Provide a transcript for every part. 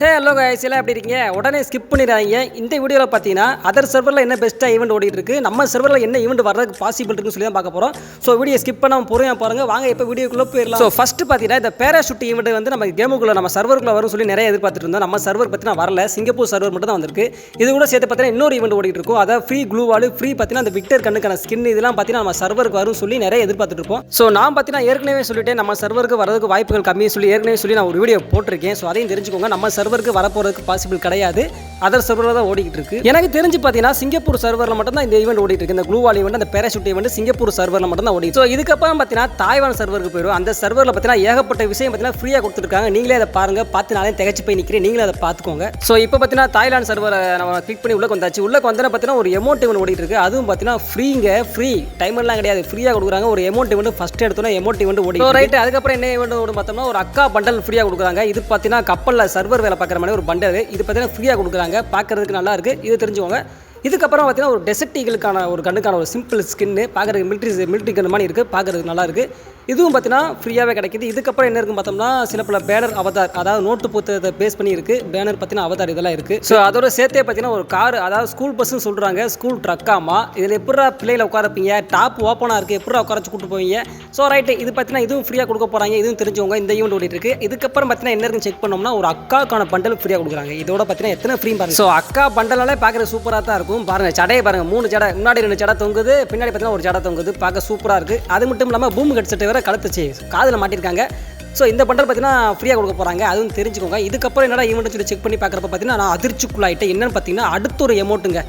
Hello guys எல்லாம் எப்படி இருக்கீங்க? உடனே ஸ்கிப் பண்ணிடுறாங்க. இந்த வீடியோவில் பார்த்தீங்கன்னா அதர் சர்வரில் என்ன பெஸ்ட்டாக ஈவெண்ட் ஓடிட்டு இருக்கு, நம்ம சர்வரில் என்ன ஈவெண்ட் வர்றதுக்கு பாசிபிள் இருக்குன்னு சொல்லி தான் பார்க்க போகிறோம். ஸோ வீடியோ ஸ்கிப் பண்ணாமல் பொறுமையாக பாருங்க. வாங்க இப்போ வீடியோக்குள்ளே போயிடலாம். ஸோ ஃபஸ்ட்டு பார்த்தீங்கன்னா இந்த பேராஷூட் ஈவெண்ட் வந்து நம்ம கேமுக்குள்ளே நம்ம சர்வருக்குள்ளே வரும் சொல்லி நிறைய எதிர்பார்த்துட்டு இருந்தோம். நம்ம சர்வர் பார்த்தீங்கன்னா வரல, சிங்கப்பூர் சர்வர் மட்டும் தான் வந்திருக்கு. இது கூட சேர்த்து பார்த்தீங்கன்னா இன்னொரு ஈவெண்ட் ஓடிட்டு இருக்கும், அதாவது ஃப்ரீ க்ளூ வால், ஃப்ரீ பார்த்தீங்கன்னா அந்த விக்டர் கண்ணுக்கான ஸ்கின் இதெல்லாம் பார்த்தீங்கன்னா நம்ம சர்வருக்கு வரும் சொல்லி நிறைய எதிர்பார்த்துட்டு இருப்போம். ஸோ நான் பார்த்தீங்கன்னா ஏற்கனவே சொல்லிட்டேன் நம்ம சர்வருக்கு வரதுக்கு வாய்ப்புகள் கம்மின்னு சொல்லி ஏற்கனவே சொல்லி நான் ஒரு வீடியோ போட்டிருக்கேன். ஸோ அதையும் தெரிஞ்சுக்கோங்க. நம்ம சர்வருக்கு வரப்போறதுக்கு பாசிபிள் கிடையாது, அதர் சர்வரில் தான் ஓடிக்கிட்டு இருக்கு. எனக்கு தெரிஞ்சு பார்த்தீங்கன்னா சிங்கப்பூர் சர்வரில் மட்டும் தான் இந்த ஈவெண்ட் ஓடிட்டு இருக்கு. இந்த க்ளூ வால் ஈவெண்ட், அந்த பேராஷூட் ஈவெண்ட் சிங்கப்பூர் சர்வரில் மட்டும் தான் ஓடிட்டு. ஸோ இதுக்கப்புறம் பார்த்தீங்கன்னா தாய்வான் சர்வருக்கு போயிடும். அந்த சர்வரில் பார்த்தீங்கன்னா ஏகப்பட்ட விஷயம் பார்த்தீங்கன்னா ஃப்ரீயாக கொடுத்துருக்காங்க. நீங்களே அதை பாருங்க, பார்த்து நாளே திகச்சு போய் நிற்கிறேன், நீங்களே அதை பார்த்துக்கோங்க. ஸோ இப்போ பார்த்தீங்கன்னா தாய்லாந்து சர்வரை நம்ம கிளிக் பண்ணி உள்ளே வந்தாச்சு. உள்ளே வந்தோன்னா பார்த்தீங்கன்னா ஒரு எமௌண்ட் ஈவெண்ட் ஓடிட்டு இருக்கு. அதுவும் பார்த்தீங்கன்னா ஃப்ரீங்க, ஃப்ரீ டைமெல்லாம் கிடையாது, ஃப்ரீயாக கொடுக்குறாங்க. ஒரு எமௌண்ட் ஈவெண்ட் ஃபர்ஸ்ட் எடுத்தோன்னா எமௌண்ட் ஈவெண்ட் ஓடி ரைட். அதுக்கப்புறம் என்ன ஈவெண்ட் ஓடும் பார்த்தோம்னா ஒரு அக்கா பண்டல் ஃப்ரீயாக கொடுக்குறாங்க. இது பார்த்தீங்கன்னா கப்பலில் சர்வர் வேலை பார்க்குற மாதிரி ஒரு பண்டல். இது பார்த்தீங்கன்னா ஃப்ரீயாக கொடுக்குறாங்க, பார்க்கறதுக்கு நல்லா இருக்கு, இது தெரிஞ்சுக்கோங்க. இதுக்கப்புறம் பார்த்தீங்கன்னா ஒரு டெசர்ட் ஈகிளுக்கான ஒரு கண்ணுக்கான ஒரு சிம்பிள் ஸ்கின்னு பார்க்குறதுக்கு மிலிட்ரி கண்ணு மாதிரி இருக்குது, பார்க்குறதுக்கு நல்லா இருக்குது. இதுவும் பார்த்தீங்கன்னா ஃப்ரீயாகவே கிடைக்கிது. இதுக்கப்புறம் என்ன இருக்குன்னு பார்த்தோம்னா சில பல பேனர் அவதார், அதாவது நோட்டு புத்தகத்தை பேஸ் பண்ணி இருக்குது, பேனர் பார்த்தீங்கன்னா அவதார் இதெல்லாம் இருக்குது. ஸோ அதோட சேர்த்தே பார்த்தீங்கன்னா ஒரு கார், அதாவது ஸ்கூல் பஸ்ஸுன்னு சொல்கிறாங்க, ஸ்கூல் ட்ரக்காமா. இதில் எப்படா பிள்ளைகளை உட்காரப்பீங்க, டாப் ஓப்பனாக இருக்குது, எப்படா உட்காரச்சு கூட்டு போவீங்க. ஸோ ரைட்டு, இது பார்த்தீங்கன்னா இதுவும் ஃப்ரீயாக கொடுக்க போகிறாங்க, இதுவும் தெரிஞ்சவங்க. இந்த ஈவெண்ட் ஓடிட்டு இருக்குது. இதுக்கப்புறம் பார்த்தீங்கன்னா என்ன இருக்குன்னு செக் பண்ணோம்னா ஒரு அக்காக்கான பண்டல் ஃப்ரீயாக கொடுக்குறாங்க. இதோட பார்த்தீங்கன்னா எத்தனை ஃப்ரீ பாருங்க. ஸோ அக்கா பண்டலாலே பார்க்குறது சூப்பராக தான் இருக்கும். பாருங்கள் சடையை பாருங்க, 3 ஜடை, முன்னாடி 2 ஜடை தொங்குது, பின்னாடி பார்த்தீங்கன்னா ஒரு ஜடை தொங்குது, பார்க்க சூப்பராக இருக்குது. அது மட்டும் இல்லாமல் பூம் கட் செட்டை வேறு கழுத்துச்சு காதில் மாட்டிருக்காங்க. ஸோ இந்த பண்டல் பார்த்தீங்கன்னா ஃப்ரீயாக கொடுக்க போகிறாங்க, அதுவும் தெரிஞ்சுக்கோங்க. இதுக்கப்புறம் என்னடா ஈவெண்ட் சொல்லி செக் பண்ணி பார்க்குறப்ப பார்த்தீங்கன்னா நான் அதிர்ச்சிக்குள்ளாயிட்டேன். என்னன்னு பார்த்தீங்கன்னா அடுத்த ஒரு எமௌண்ட்டுங்க.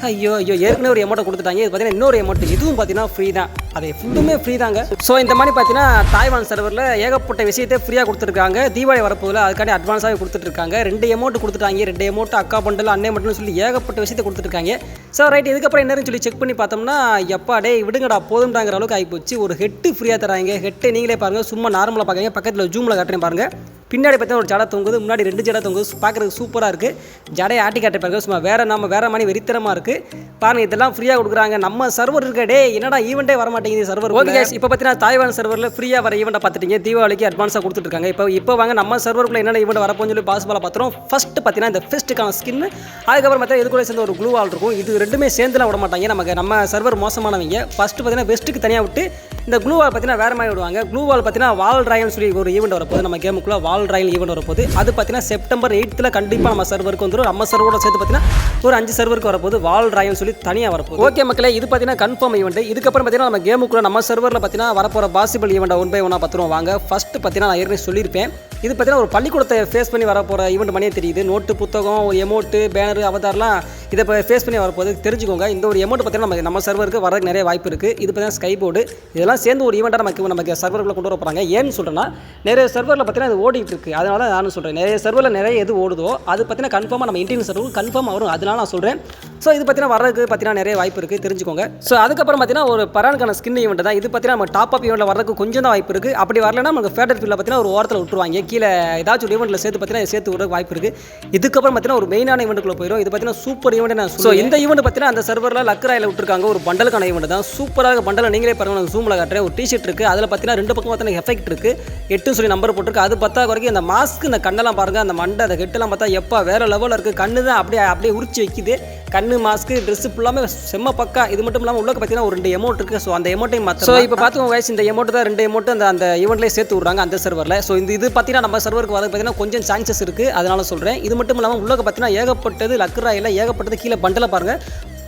ஐயோ ஏற்கனவே ஒரு எமௌண்ட்டை கொடுத்துட்டாங்க. இது பார்த்தீங்கன்னா இன்னொரு எமௌண்ட், இதுவும் பார்த்தீங்கன்னா ஃப்ரீ தான், அது ஃபுல்லுமே ஃப்ரீ தாங்க. ஸோ இந்த மாதிரி பார்த்தீங்கன்னா தாய்வான் சர்வரில் ஏகப்பட்ட விஷயத்தை ஃப்ரீயாக கொடுத்துருக்காங்க. தீபாவளி வரப்போதில் அதுக்காண்டி அட்வான்ஸாகவே கொடுத்துட்ருக்காங்க. 2 எமௌண்ட் கொடுத்துட்டாங்க, 2 எமௌண்ட் அக்கா பண்டல் அண்ணே மட்டும்னு சொல்லி ஏகப்பட்ட விஷயத்தை கொடுத்துருக்காங்க. ஸோ ரைட், இதுக்கப்புறம் என்னன்னு சொல்லி செக் பண்ணி பார்த்தோம்னா எப்பா டே விடுங்கடா போதும்டாங்கிற அளவுக்கு ஆகிப்போச்சு. ஒரு ஹெட்டு ஃப்ரீயாக தராங்க. ஹெட்டை நீங்களே பாருங்கள், சும்மா நார்மலாக பார்க்குறீங்க, பக்கத்தில் ஜூமில் காட்டுறேன் பாருங்கள். பின்னாடி பார்த்தா ஒரு ஜடை தொங்குது, முன்னாடி 2 ஜடை தொங்குது, பார்க்குறதுக்கு சூப்பராக இருக்குது. ஜடையை ஆட்டி காட்டி பாருங்க, சும்மா வேறு மாதிரி வெறித்தரமாக இருக்குது பாருங்கள். இதெல்லாம் ஃப்ரீயாக கொடுக்குறாங்க. நம்ம சர்வர் இருக்க டே என்னடா ஈவெண்ட்டே வர மாட்டேங்குது சர்வர். ஓகே கைஸ், இப்போ பார்த்தீங்கன்னா தாய்வான் சர்வரில் ஃப்ரீயாக வர ஈவெண்ட்டை பார்த்துட்டீங்க. தீபாவளிக்கு அட்வான்ஸாக கொடுத்துட்ருக்காங்க. இப்போ வாங்க நம்ம சர்வருக்குள்ள என்னென்ன ஈவெண்ட் வரப்போன்னு சொல்லி பாசிபிளாக பார்த்துறோம். ஃபஸ்ட்டு பார்த்தீங்கன்னா இந்த ஃபெஸ்ட்டுக்கான ஸ்கின், அதுக்கப்புறம் பார்த்தா இது கூட சேர்ந்து ஒரு க்ளூ வால் இருக்கும். இது ரெண்டுமே சேர்ந்துலாம் விட மாட்டாங்க, நம்ம சர்வர் மோசமானவங்க. ஃபஸ்ட்டு பார்த்தீங்கன்னா வெஸ்ட்டுக்கு தனியாக விட்டு இந்த க்ளூ வால் பார்த்தீங்கன்னா வேறு மாதிரி விடுவாங்க. க்ளூ வால் பார்த்தீங்கன்னா வால் ராயல்னு சொல்லி ஒரு ஈவெண்ட் வரப்போது, நம்ம கேமுக்குள்ள வால் ராயல் ஈவெண்ட் வரப்போது. அது பார்த்தீங்கன்னா செப்டம்பர் 8th கண்டிப்பாக நம்ம சர்வருக்கு வந்துடும். நம்ம சர்வரோட சேர்த்து பார்த்தீங்கன்னா ஒரு 5 சர்வருக்கு வரப்போது வால் ராயல் சொல்லி தனியாக வரப்போது. ஓகே மக்களே, இது பார்த்தீங்கன்னா கன்ஃபார்ம் ஈவெண்ட். இதுக்கப்புறம் பார்த்தீங்கன்னா நம்ம கேமுக்குள்ள நம்ம சர்வரில் பார்த்தீங்கன்னா வரப்போகிற பாசிபிள் ஈவெண்ட் 1 by 1 பார்த்துருவோம் வாங்க. ஃபஸ்ட்டு பார்த்தீங்கன்னா நான் ஏற்கனவே சொல்லியிருப்பேன், இது பார்த்தீங்கன்னா ஒரு பள்ளிக்கூடத்தை ஃபேஸ் பண்ணி வரப்போகிற ஈவெண்ட் பண்ணியே தெரியுது. நோட்டு புத்தகம், ஒரு எமௌண்ட்டு, பேனர், அவதார்லாம் இதை இப்போ ஃபேஸ் பண்ணி வரப்போது, தெரிஞ்சுக்கோங்க. இந்த ஒரு எமௌண்ட் பார்த்தீங்கன்னா நம்ம சர்வருக்கு வரதுக்கு நிறைய வாய்ப்பு இருக்குது. இது பார்த்தீங்கன்னா ஸ்கை போர்டு, இதெல்லாம் சேர்ந்து ஒரு ஈவெண்ட்டாக நமக்கு சர்வருக்குள்ள கொண்டு வர போகிறாங்க. ஏன்னு சொல்கிறேன்னா நிறைய சர்வரில் பார்த்தீங்கன்னா இது ஓடிட்டு இருக்குது, அதனால நானும் சொல்கிறேன். நிறைய சர்வரில் நிறைய எது ஓடுதோ அது பார்த்தீங்கன்னா கன்ஃபார்மாக நம்ம இந்தியன் சர்வருக்கு கன்ஃபார்மாக வரும், அதனால நான் சொல்கிறேன். ஸோ இது பார்த்தீங்கன்னா வரதுக்கு பார்த்தீங்கன்னா நிறைய வாய்ப்பு இருக்குது, தெரிஞ்சுக்கோங்க. ஸோ அதுக்கப்புறம் பார்த்தீங்கன்னா ஒரு பரானுக்கான ஸ்கின் ஈவெண்ட் தான் இது. பார்த்தீங்கன்னா நம்ம டாப் அப் ஈவெண்ட்டில் வரதுக்கு கொஞ்சம் தான் வாய்ப்பு இருக்குது. அப்படி வரலன்னா நமக்கு ஃபேடர் ஃபீல்டில் பார்த்தீங்கன்னா ஒரு ஓரத்தில் விட்டுருவாங்க, கீழே ஏதாச்சும் ஒரு ஈவெண்ட்டில் சேர்த்து பார்த்தீங்கன்னா சேர்த்து விட வாய்ப்பு இருக்குது. இதுக்கப்புறம் பார்த்தீங்கன்னா ஒரு மெயினான ஈவெண்ட்டுக்குள்ள போயிடும். இது பார்த்தீங்கன்னா சூப்பர் ஈவெண்ட் நான் சொல்லுவேன். இந்த ஈவெண்ட் பார்த்தீங்கன்னா அந்த சர்வரில் லக்கராயில் விட்டுருக்காங்க, ஒரு பண்டலுக்கான ஈவெண்ட் தான். சூப்பராக பண்டலை நீங்களே பாருங்கள், நான் ஜூமில் காட்டுறேன். ஒரு டிஷர்ட் இருக்குது, அதில் பார்த்தீங்கன்னா 2 பக்கம் பார்த்தீங்கன்னா எஃபெக்ட் இருக்குது, 8 சொல்லி நம்பர் போட்டிருக்கு. அது 10 வரைக்கும் அந்த மாஸ்க், இந்த கண்ணெல்லாம் பாருங்கள், அந்த மண்டை, அந்த ஹெட்டெல்லாம் பார்த்தா எப்போ வேறு லெவலில் இருக்குது. கண்ணு தான் அப்படியே உரிச்சு வைக்குது. கண்ணு, மாஸ்க்கு, ட்ரெஸ்ஸு ஃபுல்லாமே செம்ம பக்கா. இது மட்டும் இல்லாமல் உள்ளே பார்த்தீங்கன்னா ஒரு 2 எமௌண்ட் இருக்குது. ஸோ அந்த எமௌண்ட்டையும் மாற்ற. ஸோ இப்போ பார்த்துக்கோங்க guys, இந்த எமௌண்ட் தான் 2 எமௌண்ட் அந்த ஈவெண்ட்லேயே சேர்த்து விட்றாங்க அந்த சர்வரில். ஸோ இது பார்த்தீங்கன்னா நம்ம சர்வருக்கு வரது பார்த்தீங்கன்னா கொஞ்சம் சான்சஸ் இருக்குது, அதனால சொல்கிறேன். இது மட்டும் இல்லாமல் உள்ளே பார்த்தீங்கன்னா ஏகப்பட்டது லக்கராயில் ஏகப்பட்டது கீழே பண்டலை பாருங்கள்.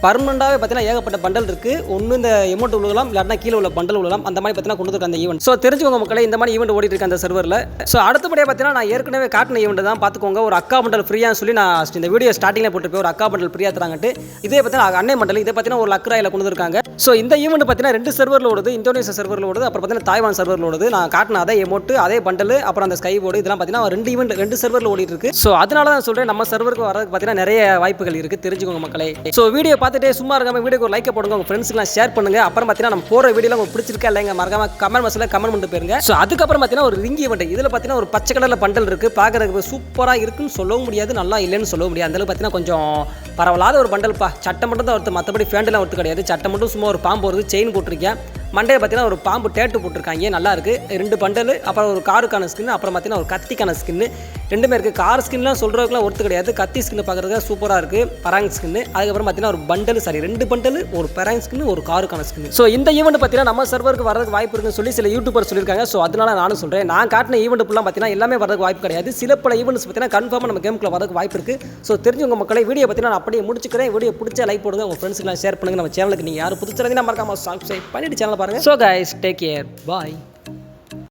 பர்மனண்டாகவே பார்த்தீங்கன்னா ஏகப்பட்ட பண்டல் இருக்குது. ஒன்று இந்த எமௌண்ட் விழுகலாம், இல்லாட்டினா கீழே உள்ள பண்டல் விழலாம், அந்த மாதிரி பார்த்தீங்கன்னா கொண்டு வந்து அந்த ஈவெண்ட். ஸோ தெரிஞ்சுக்கோங்க மக்களே, இந்த மாதிரி ஈவெண்ட் ஓடிட்டு இருக்கு அந்த சர்வரில். ஸோ அடுத்தபடியாக பார்த்தீங்கன்னா நான் ஏற்கனவே காட்டின ஈவெண்ட் தான் பார்த்துக்கோங்க. ஒரு அக்கா பண்டல் ஃப்ரீயாக சொல்லி நான் இந்த வீடியோ ஸ்டார்டிங்கில் போட்டுருப்பேன், ஒரு அக்கா பண்டல் ஃப்ரீயாக தராங்கட்டு. இதே பார்த்தீங்கன்னா அண்ணே மண்டல், இதே பார்த்தீங்கன்னா ஒரு லக்கராயில் கொண்டு வந்துருக்காங்க. ஸோ இந்த ஈவெண்ட் பார்த்தீங்கன்னா 2 சர்வரில் ஓடுது, இந்தோனேஷியா சர்வரில் ஓடுது, அப்புறம் பார்த்தீங்கன்னா தாய்வான் சர்வரில் ஓடுது. நான் காட்டின அதே எமௌண்ட், அதே பண்டல், அப்புறம் அந்த ஸ்கை போர்டு, இதெல்லாம் பார்த்தீங்கன்னா 2 ஈவெண்ட் 2 சர்வரில் ஓடிட்டு இருக்கு. ஸோ அதனால தான் சொல்கிறேன், நம்ம சர்வருக்கு வரதுக்கு பார்த்தீங்கன்னா நிறைய வாய்ப்புகள் இருக்குது, தெரிஞ்சுக்கோங்க மக்களே. ஸோ வீடியோ பார்த்துட்டே சும்மா இருக்காம வீடியோக்கு ஒரு லைக் போடுங்க, உங்க ஃப்ரெண்ட்ஸ்க்குலாம் ஷேர் பண்ணுங்க. அப்புறம் பார்த்தீங்கன்னா நம்ம போகிற வீடியோலாம் உங்களுக்கு பிடிச்சிருக்கா இல்லைங்க மறக்காம கமெண்ட் பாக்ஸில் கமெண்ட் பண்ணிட்டு போயிருங்க. ஸோ அதுக்கப்புறம் பார்த்தீங்கன்னா ஒரு ரிங் ஈவெண்ட். இதில் பார்த்தீங்கன்னா ஒரு பச்சை கலரில் பண்டல் இருக்குது, பார்க்குறதுக்கு சூப்பராக இருக்குன்னு சொல்லவும் முடியாது, நல்லா இல்லைன்னு சொல்லவும் முடியாது. அந்தளவுக்கு பார்த்தீங்கன்னா கொஞ்சம் பரவலாத ஒரு பண்டல்ப்பா. சட்டை மட்டும் தான் ஒருத்தர், மற்றபடி ஃபேண்டெல்லாம் ஒருத்தர் கிடையாது. சட்டை மட்டும் சும்மா ஒரு பாம்பு வருது, செயின் போட்டிருக்கேன். மண்டையில் பார்த்தீங்கன்னா ஒரு பாம்பு டேட்டு போட்டிருக்காங்க, நல்லா இருக்குது. 2 பண்டல், அப்புறம் ஒரு காருக்கான ஸ்கின், அப்புறம் பார்த்தீங்கன்னா ஒரு கத்திக்கான ஸ்கின்னு ரெண்டுமே இருக்குது. கார் ஸ்கின்லாம் சொல்கிறதுக்குலாம் ஒருத்து கிடையாது. கத்தி ஸ்கின் பார்க்குறதுக்கு சூப்பராக இருக்குது, பராங் ஸ்கின்னு. அதுக்கப்புறம் பார்த்தீங்கன்னா ஒரு பண்டல், சாரி 2 பண்டல், ஒரு பராங் ஸ்கின், ஒரு காருக்கான ஸ்கின். ஸோ இந்த ஈவெண்ட் பார்த்தீங்கன்னா நம்ம சர்வருக்கு வரதுக்கு வாய்ப்பு இருக்குன்னு சொல்லி சில யூடியூபர் சொல்லியிருக்காங்க. ஸோ அதனால நானும் சொல்கிறேன், நான் காட்டின ஈவெண்ட் ஃபுல்லாக பார்த்தீங்கன்னா எல்லாமே வரதுக்கு வாய்ப்பு கிடையாது. சில பல ஈவெண்ட்ஸ் பார்த்தீங்கன்னா கன்ஃபார்மாக நம்ம கேமுக்குள்ள வரதுக்கு வாய்ப்பு இருக்குது. ஸோ தெரிஞ்சவங்க மக்களை வீடியோ பார்த்தீங்கன்னா நான் அப்படியே முடிச்சுக்கிறேன். வீடியோ பிடிச்சா லைக் போடுங்க, உங்கள் ஃப்ரெண்ட்ஸ்க்குலாம் ஷேர் பண்ணுங்கள். நம்ம சேனலுக்கு நீங்கள் யாரும் புதுச்சாக மறக்காம சப்ஸ்கிரைப் பண்ணிட்டு சேனல் பாருங்கள். ஸோ கைஸ், டேக் கேர், பாய்.